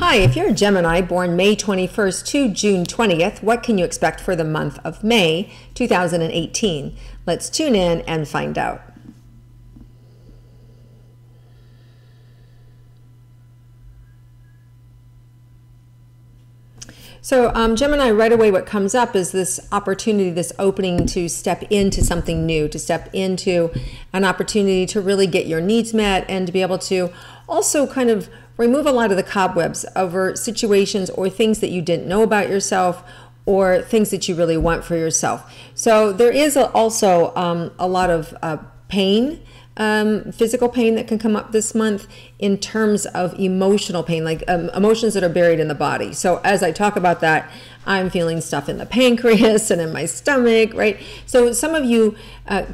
Hi, if you're a Gemini born May 21st to June 20th, what can you expect for the month of May 2018? Let's tune in and find out. So Gemini, right away what comes up is this opportunity, this opening to step into something new, to step into an opportunity to really get your needs met and to be able to also kind of remove a lot of the cobwebs over situations or things that you didn't know about yourself or things that you really want for yourself. So there is also a lot of pain, physical pain that can come up this month in terms of emotional pain, like emotions that are buried in the body. So as I talk about that, I'm feeling stuff in the pancreas and in my stomach, right? So some of you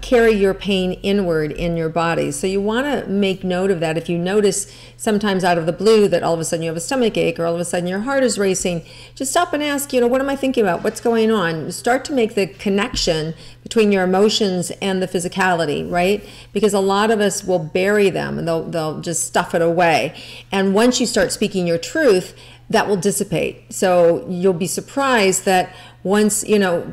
carry your pain inward in your body. So you want to make note of that. If you notice sometimes out of the blue that all of a sudden you have a stomach ache or all of a sudden your heart is racing, just stop and ask, what am I thinking about? What's going on? Start to make the connection between your emotions and the physicality, right? Because a lot of us will bury them and they'll just stuff it away. And once you start speaking your truth, that will dissipate. So you'll be surprised that once,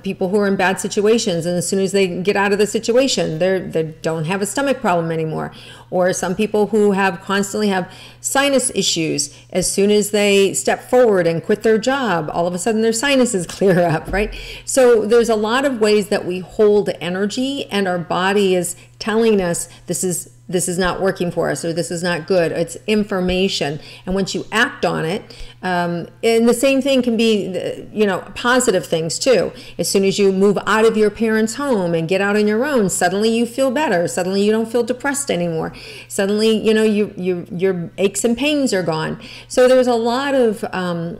people who are in bad situations, and as soon as they get out of the situation, they don't have a stomach problem anymore. Or some people who constantly have sinus issues, as soon as they step forward and quit their job, all of a sudden their sinuses clear up, right? So there's a lot of ways that we hold energy, and our body is telling us this is not working for us, or this is not good. It's information. And once you act on it, and the same thing can be, positive things too. As soon as you move out of your parents' home and get out on your own, suddenly you feel better. Suddenly you don't feel depressed anymore. Suddenly, your aches and pains are gone. So there's a lot of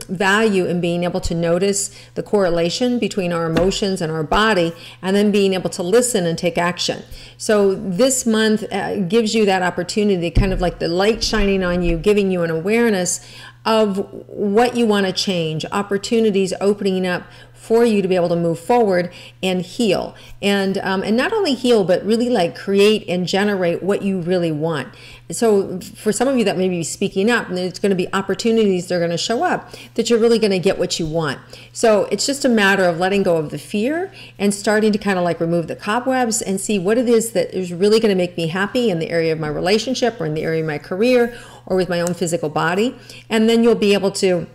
value in being able to notice the correlation between our emotions and our body, and then being able to listen and take action. So this month gives you that opportunity, kind of like the light shining on you, giving you an awareness of what you want to change, opportunities opening up for you to be able to move forward and heal. And not only heal, but really like create and generate what you really want. So for some of you that may be speaking up, and there's going to be opportunities that are going to show up that you're really going to get what you want. So it's just a matter of letting go of the fear and starting to kind of like remove the cobwebs and see what it is that is really going to make me happy in the area of my relationship or in the area of my career or with my own physical body. And then you'll be able to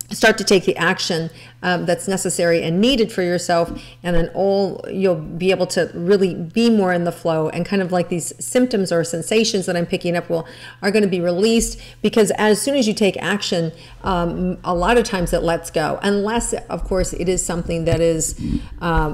start to take the action that's necessary and needed for yourself, and then you'll be able to really be more in the flow, and kind of like these symptoms or sensations that I'm picking up are going to be released, because as soon as you take action, a lot of times it lets go, unless of course it is something that is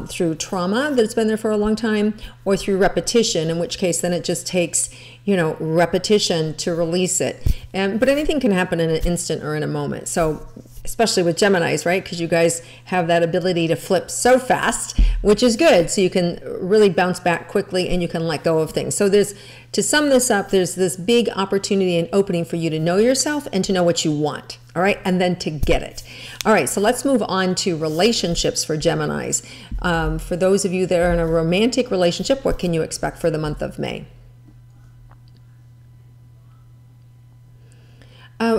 through trauma that's been there for a long time, or through repetition, in which case then it just takes repetition to release it. But anything can happen in an instant or in a moment. So especially with Geminis, right? Because you guys have that ability to flip so fast, which is good. So you can really bounce back quickly and you can let go of things. So to sum this up, there's this big opportunity and opening for you to know yourself and to know what you want. All right. And then to get it. All right. So let's move on to relationships for Geminis. For those of you that are in a romantic relationship, what can you expect for the month of May?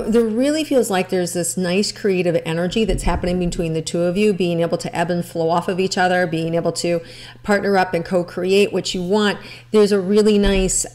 There really feels like there's this nice creative energy that's happening between the two of you, being able to ebb and flow off of each other, being able to partner up and co-create what you want. There's a really nice,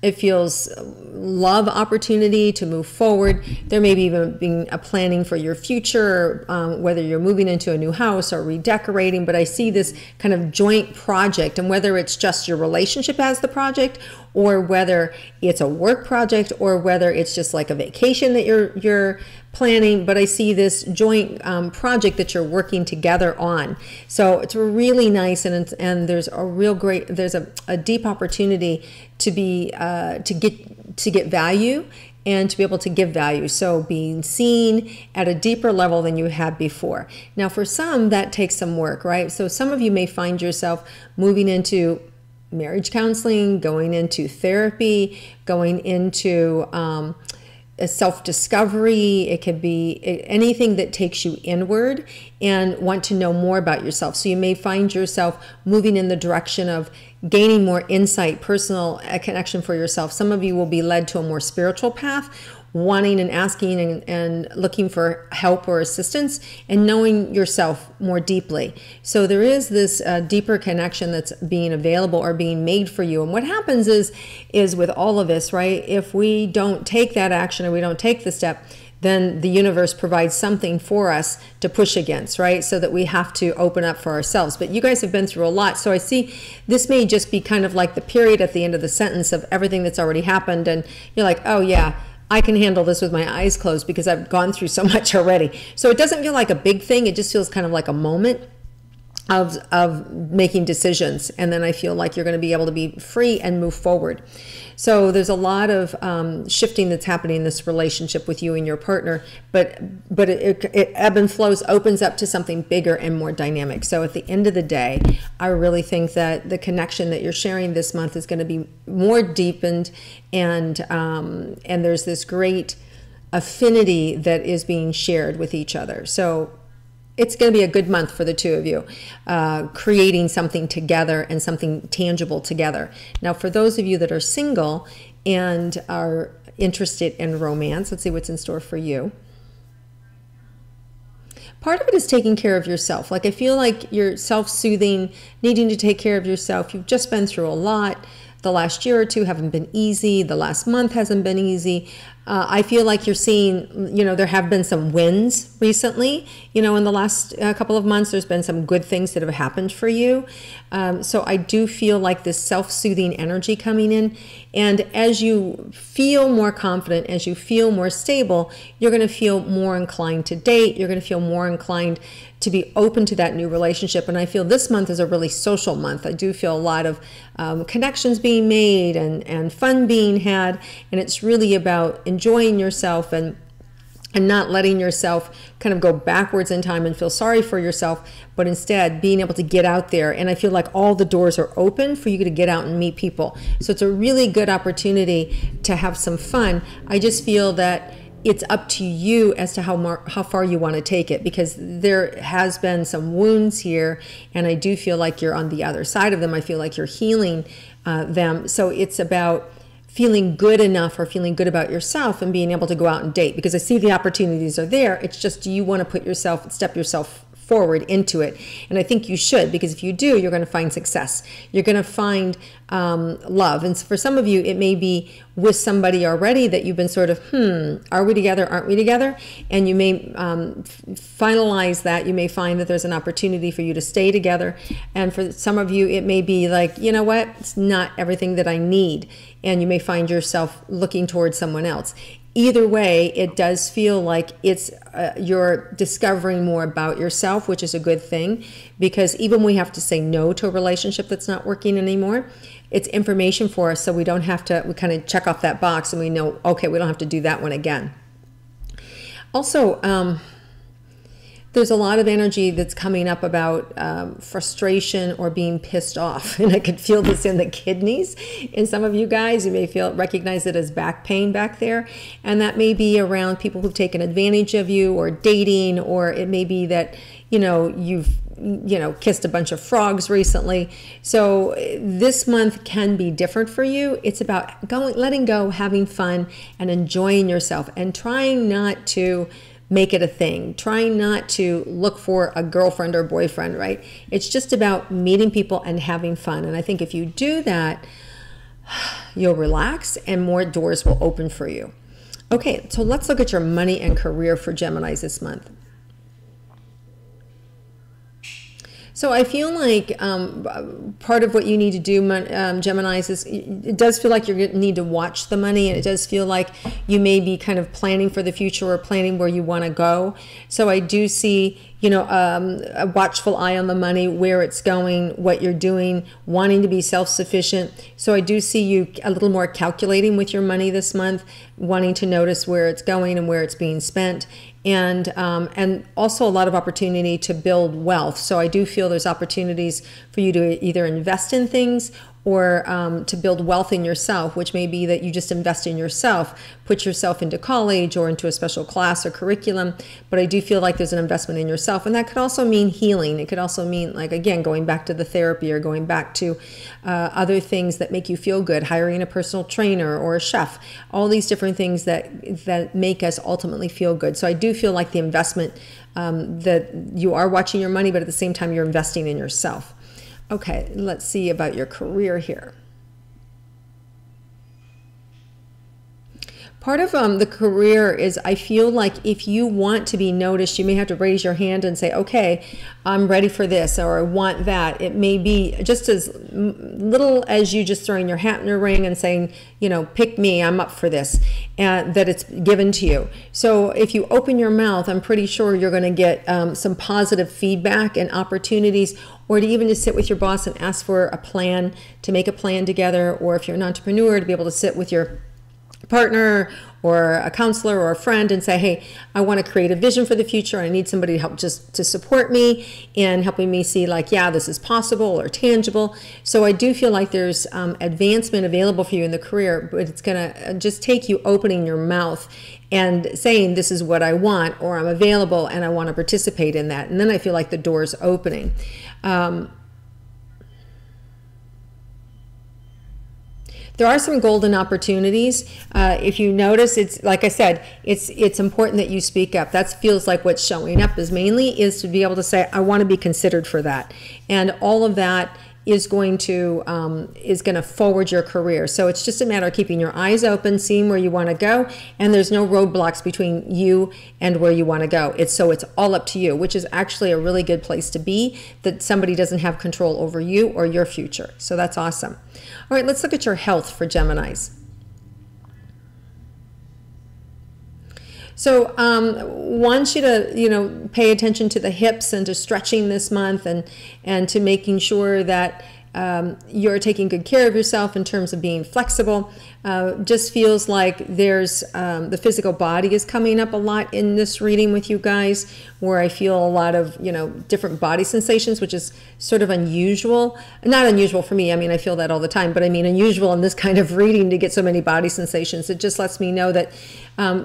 it feels love opportunity to move forward. There may be even being a planning for your future, whether you're moving into a new house or redecorating, but I see this kind of joint project, and whether it's just your relationship as the project, or whether it's a work project, or whether it's just like a vacation that you're planning, but I see this joint project that you're working together on. So it's really nice, and there's a real great, there's a deep opportunity to be to get value and to be able to give value. So being seen at a deeper level than you had before. Now for some, that takes some work, right? So some of you may find yourself moving into marriage counseling, going into therapy, going into a self-discovery. It could be anything that takes you inward and want to know more about yourself. So you may find yourself moving in the direction of gaining more insight, personal connection for yourself. Some of you will be led to a more spiritual path, wanting and asking and looking for help or assistance, and knowing yourself more deeply. So there is this deeper connection that's being available or being made for you. And what happens is with all of this, right? If we don't take that action or we don't take the step, then the universe provides something for us to push against, right? So that we have to open up for ourselves. But you guys have been through a lot. So I see this may just be kind of like the period at the end of the sentence of everything that's already happened. And you're like, oh yeah, I can handle this with my eyes closed because I've gone through so much already. So it doesn't feel like a big thing. It just feels kind of like a moment of making decisions. And then I feel like you're going to be able to be free and move forward. So there's a lot of shifting that's happening in this relationship with you and your partner, but it ebb and flows, opens up to something bigger and more dynamic. So at the end of the day, I really think that the connection that you're sharing this month is going to be more deepened, and there's this great affinity that is being shared with each other. So it's going to be a good month for the two of you, creating something together and something tangible together. Now, for those of you that are single and are interested in romance, let's see what's in store for you. Part of it is taking care of yourself. Like, I feel like you're self-soothing, needing to take care of yourself. You've just been through a lot. The last year or two haven't been easy. The last month hasn't been easy. I feel like you're seeing, there have been some wins recently. In the last couple of months, there's been some good things that have happened for you. So I do feel like this self-soothing energy coming in. And as you feel more confident, as you feel more stable, you're going to feel more inclined to date. You're going to feel more inclined to be open to that new relationship. And I feel this month is a really social month. I do feel a lot of connections being made and fun being had. And it's really about enjoying yourself and not letting yourself kind of go backwards in time and feel sorry for yourself, but instead being able to get out there. And I feel like all the doors are open for you to get out and meet people. So it's a really good opportunity to have some fun. I just feel that it's up to you as to how far you want to take it, because there has been some wounds here, and I do feel like you're on the other side of them. I feel like you're healing them. So it's about feeling good enough, or feeling good about yourself, and being able to go out and date, because I see the opportunities are there. It's just, do you want to step yourself forward into it? And I think you should, because if you do, you're going to find success. You're going to find love. And for some of you, it may be with somebody already that you've been sort of, are we together? Aren't we together? And you may finalize that. You may find that there's an opportunity for you to stay together. And for some of you, it may be like, you know what? It's not everything that I need. And you may find yourself looking towards someone else. Either way, it does feel like it's you're discovering more about yourself, which is a good thing, because even when we have to say no to a relationship that's not working anymore, it's information for us, so we don't have to, we kind of check off that box and we know, okay, we don't have to do that one again. Also, there's a lot of energy that's coming up about frustration or being pissed off. And I could feel this in the kidneys. In some of you guys, you may recognize it as back pain back there. And that may be around people who've taken advantage of you, or dating, or it may be that, you've kissed a bunch of frogs recently. So this month can be different for you. It's about letting go, having fun, and enjoying yourself, and trying not to make it a thing. Trying not to look for a girlfriend or boyfriend, right? It's just about meeting people and having fun. And I think if you do that, you'll relax and more doors will open for you. Okay, so let's look at your money and career for Geminis this month. So I feel like part of what you need to do, Geminis, is it does feel like you need to watch the money, and it does feel like you may be kind of planning for the future or planning where you want to go. So I do see, a watchful eye on the money, where it's going, what you're doing, wanting to be self-sufficient. So I do see you a little more calculating with your money this month, wanting to notice where it's going and where it's being spent. And also a lot of opportunity to build wealth. So I do feel there's opportunities for you to either invest in things or to build wealth in yourself, which may be that you just invest in yourself, put yourself into college or into a special class or curriculum. But I do feel like there's an investment in yourself. And that could also mean healing. It could also mean, like, again, going back to the therapy or going back to other things that make you feel good, hiring a personal trainer or a chef, all these different things that make us ultimately feel good. So I do feel like the investment, that you are watching your money, but at the same time, you're investing in yourself. Okay, let's see about your career here. Part of the career is, I feel like if you want to be noticed, you may have to raise your hand and say, okay, I'm ready for this, or I want that. It may be just as little as you just throwing your hat in the ring and saying, you know, pick me, I'm up for this, and that it's given to you. So if you open your mouth, I'm pretty sure you're going to get some positive feedback and opportunities, or to even just sit with your boss and ask for a plan, to make a plan together, or if you're an entrepreneur, to be able to sit with your partner or a counselor or a friend and say, hey, I want to create a vision for the future. I need somebody to help, just to support me in helping me see, like, yeah, this is possible or tangible. So I do feel like there's advancement available for you in the career, but it's going to just take you opening your mouth and saying, this is what I want, or I'm available and I want to participate in that. And then I feel like the door's opening. There are some golden opportunities. If you notice, it's like I said, it's important that you speak up. That feels like what's showing up is mainly is to be able to say, I want to be considered for that. And all of that is going to forward your career. So it's just a matter of keeping your eyes open, seeing where you want to go, and there's no roadblocks between you and where you want to go. It's all up to you, which is actually a really good place to be, that somebody doesn't have control over you or your future. So that's awesome. All right, let's look at your health for Geminis. So want you to, pay attention to the hips and to stretching this month, and to making sure that you're taking good care of yourself in terms of being flexible. Just feels like there's the physical body is coming up a lot in this reading with you guys, where I feel a lot of, different body sensations, which is sort of unusual. Not unusual for me. I mean, I feel that all the time, but I mean unusual in this kind of reading to get so many body sensations. It just lets me know that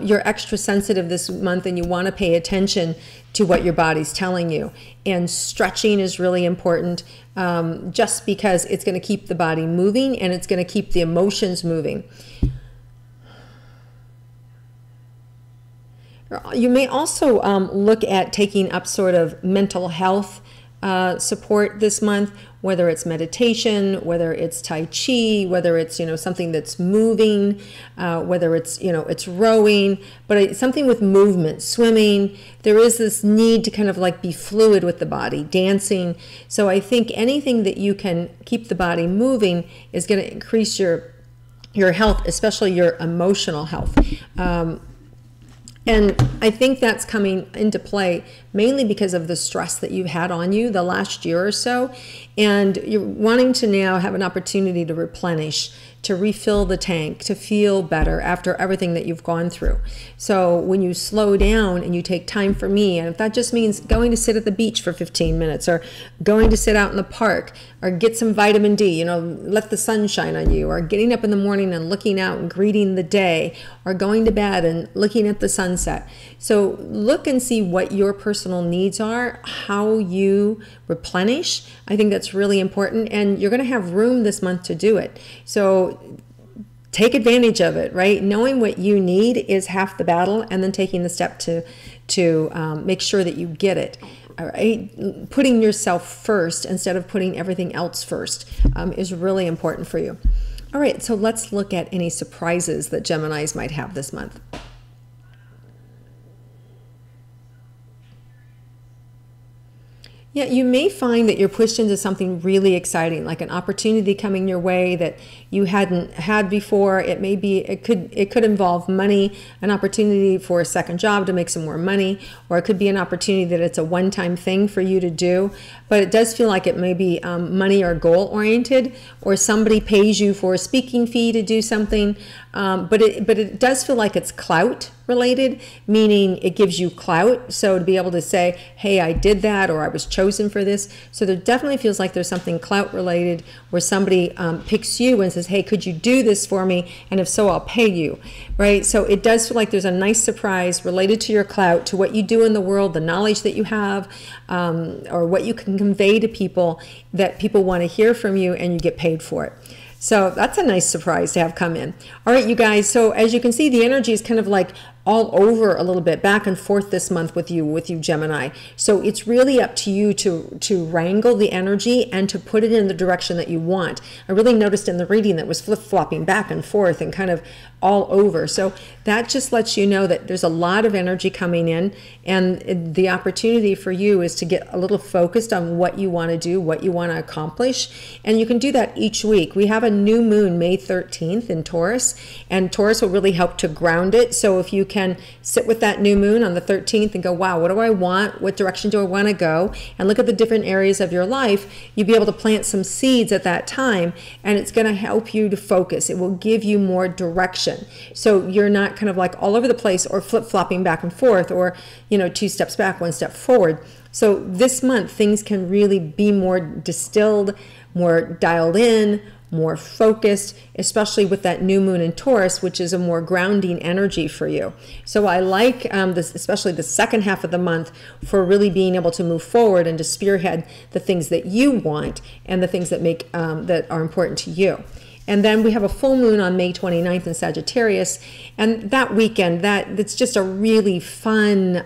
you're extra sensitive this month and you want to pay attention to what your body's telling you. And stretching is really important, just because it's going to keep the body moving and it's going to keep the emotions moving. You may also look at taking up sort of mental health support this month, whether it's meditation, whether it's Tai Chi, whether it's, something that's moving, whether it's, it's rowing, but it's something with movement, swimming. There is this need to kind of like be fluid with the body, dancing. So I think anything that you can keep the body moving is going to increase your health, especially your emotional health. And I think that's coming into play mainly because of the stress that you've had on you the last year or so. And you're wanting to now have an opportunity to replenish, to refill the tank, to feel better after everything that you've gone through. So when you slow down and you take time for me, and if that just means going to sit at the beach for 15 minutes or going to sit out in the park or get some vitamin D, let the sun shine on you, or getting up in the morning and looking out and greeting the day, or going to bed and looking at the sunset. So look and see what your personal needs are, how you replenish. I think that's really important, and you're going to have room this month to do it. So take advantage of it, right? Knowing what you need is half the battle, and then taking the step to make sure that you get it. All right, putting yourself first instead of putting everything else first is really important for you. All right, so let's look at any surprises that Geminis might have this month. Yeah, you may find that you're pushed into something really exciting, like an opportunity coming your way that you hadn't had before. It could involve money, an opportunity for a second job to make some more money, or it could be an opportunity that it's a one-time thing for you to do. But it does feel like it may be money or goal-oriented, or somebody pays you for a speaking fee to do something. But it does feel like it's clout. related, meaning it gives you clout. So to be able to say, hey, I did that, or I was chosen for this. So there definitely feels like there's something clout related where somebody picks you and says, hey, could you do this for me? And if so, I'll pay you, right? So it does feel like there's a nice surprise related to your clout, to what you do in the world, the knowledge that you have, or what you can convey to people that people want to hear from you, and you get paid for it. So that's a nice surprise to have come in. All right, you guys, so as you can see, the energy is kind of like all over a little bit, back and forth this month with you Gemini. So it's really up to you to wrangle the energy and to put it in the direction that you want. I really noticed in the reading that was flip-flopping back and forth and kind of all over. So that just lets you know that there's a lot of energy coming in, and the opportunity for you is to get a little focused on what you want to do, what you want to accomplish, and you can do that each week. We have a new moon May 13th in Taurus, and Taurus will really help to ground it. So if you can sit with that new moon on the 13th and go, wow, what do I want? What direction do I want to go? And look at the different areas of your life. You'll be able to plant some seeds at that time, and it's going to help you to focus. It will give you more direction. So you're not kind of like all over the place or flip-flopping back and forth, or, you know, 2 steps back, 1 step forward. So this month, things can really be more distilled, more dialed in, more focused, especially with that new moon in Taurus, which is a more grounding energy for you. So I like this, especially the second half of the month, for really being able to move forward and to spearhead the things that you want and the things that make that are important to you. And then we have a full moon on May 29th in Sagittarius, and that weekend, that's just a really fun,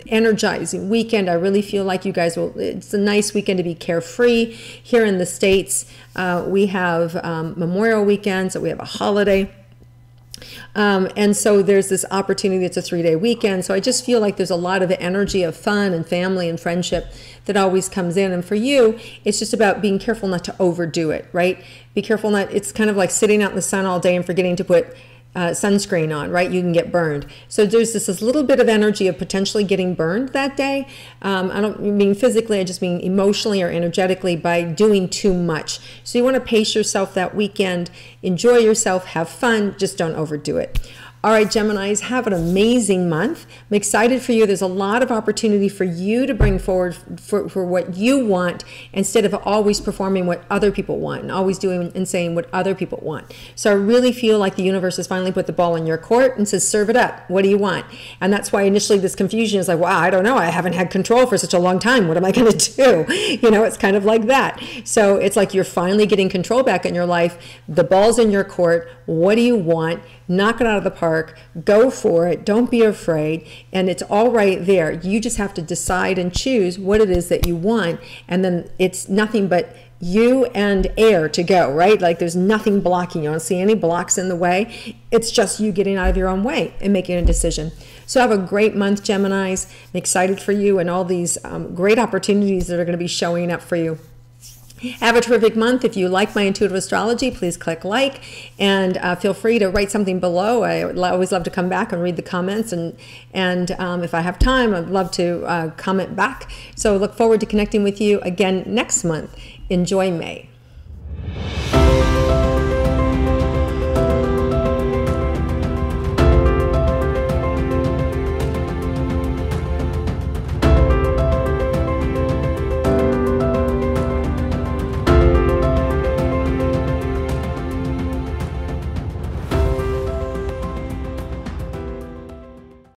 energizing weekend. I really feel like you guys will, it's a nice weekend to be carefree. Here in the States, we have Memorial Weekend, so we have a holiday. And so there's this opportunity. It's a 3-day weekend. So I just feel like there's a lot of energy of fun and family and friendship that always comes in. And for you, it's just about being careful not to overdo it, right? Be careful not, it's kind of like sitting out in the sun all day and forgetting to put sunscreen on, right? You can get burned. So there's this little bit of energy of potentially getting burned that day. I don't mean physically, I just mean emotionally or energetically, by doing too much. So you want to pace yourself that weekend, enjoy yourself, have fun, just don't overdo it. All right, Geminis, have an amazing month. I'm excited for you. There's a lot of opportunity for you to bring forward for what you want, instead of always performing what other people want and always doing and saying what other people want. So I really feel like the universe has finally put the ball in your court and says, serve it up. What do you want? And that's why initially this confusion is like, wow, I don't know. I haven't had control for such a long time. What am I going to do? You know, it's kind of like that. So it's like you're finally getting control back in your life. The ball's in your court. What do you want? Knock it out of the park, go for it, don't be afraid, and it's all right there. You just have to decide and choose what it is that you want, and then it's nothing but you and air to go, right? Like there's nothing blocking you. I don't see any blocks in the way. It's just you getting out of your own way and making a decision. So have a great month, Geminis. I'm excited for you and all these great opportunities that are going to be showing up for you. Have a terrific month. If you like my intuitive astrology, please click like, and feel free to write something below. I would always love to come back and read the comments, and if I have time, I'd love to comment back. So look forward to connecting with you again next month. Enjoy May.